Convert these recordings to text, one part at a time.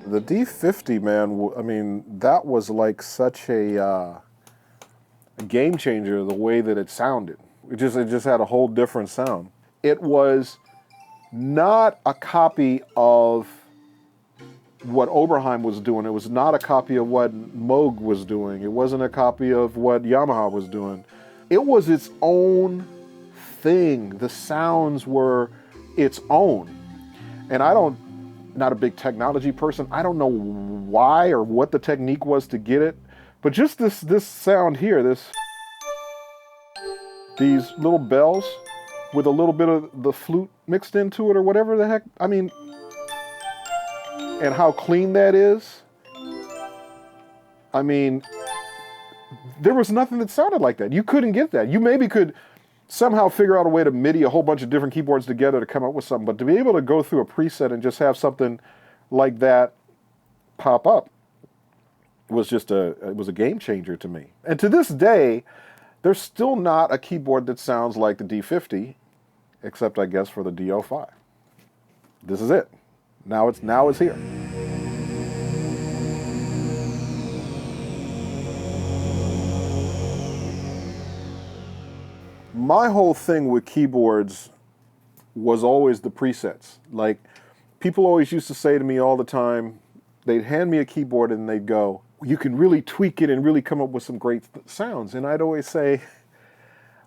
The D-50, man, I mean, that was like such a game changer, the way that it sounded. It just had a whole different sound. It was not a copy of what Oberheim was doing. It was not a copy of what Moog was doing. It wasn't a copy of what Yamaha was doing. It was its own thing. The sounds were its own. And not a big technology person. I don't know why or what the technique was to get it, but just this sound here, these little bells with a little bit of the flute mixed into it or whatever the heck. I mean, and how clean that is. I mean, there was nothing that sounded like that. You couldn't get that. You maybe could somehow figure out a way to MIDI a whole bunch of different keyboards together to come up with something, but to be able to go through a preset and just have something like that pop up was just it was a game changer to me. And to this day, there's still not a keyboard that sounds like the D-50, except I guess for the D-05. This is it. Now it's here. My whole thing with keyboards was always the presets. Like, people always used to say to me all the time, they'd hand me a keyboard and they'd go, you can really tweak it and really come up with some great sounds. And I'd always say,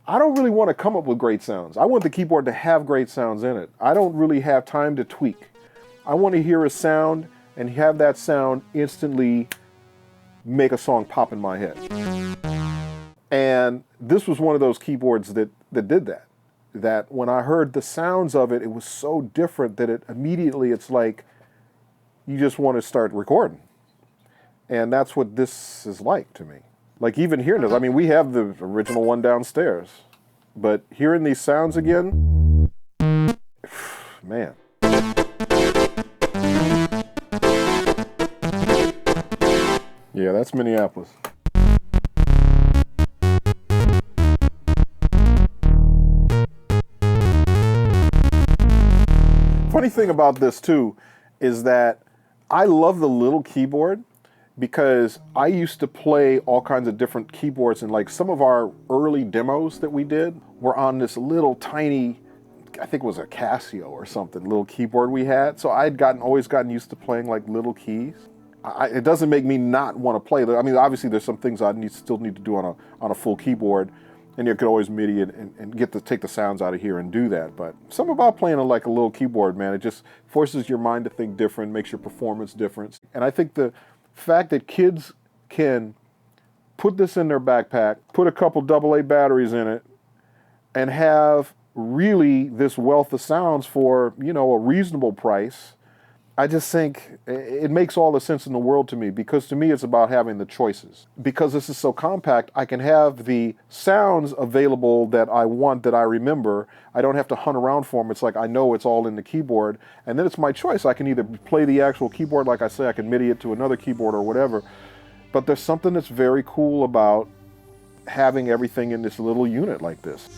I don't really want to come up with great sounds. I want the keyboard to have great sounds in it. I don't really have time to tweak. I want to hear a sound and have that sound instantly make a song pop in my head. And this was one of those keyboards that did that. That when I heard the sounds of it, it was so different that it's like you just want to start recording. And that's what this is like to me. Like even hearing this, I mean, we have the original one downstairs, but hearing these sounds again, man. Yeah, that's Minneapolis. Funny thing about this too is that I love the little keyboard because I used to play all kinds of different keyboards, and like some of our early demos that we did were on this little tiny, I think it was a Casio or something, little keyboard we had. So I'd always gotten used to playing like little keys. It doesn't make me not want to play. I mean, obviously there's some things I still need to do on a full keyboard, and you could always MIDI and take the sounds out of here and do that. But something about playing like a little keyboard, man, it just forces your mind to think different, makes your performance different. And I think the fact that kids can put this in their backpack, put a couple AA batteries in it, and have really this wealth of sounds for, a reasonable price, I just think it makes all the sense in the world to me, because to me it's about having the choices. Because this is so compact, I can have the sounds available that I want, that I remember. I don't have to hunt around for them. It's like I know it's all in the keyboard, and then it's my choice. I can either play the actual keyboard, like I say, I can MIDI it to another keyboard or whatever. But there's something that's very cool about having everything in this little unit like this.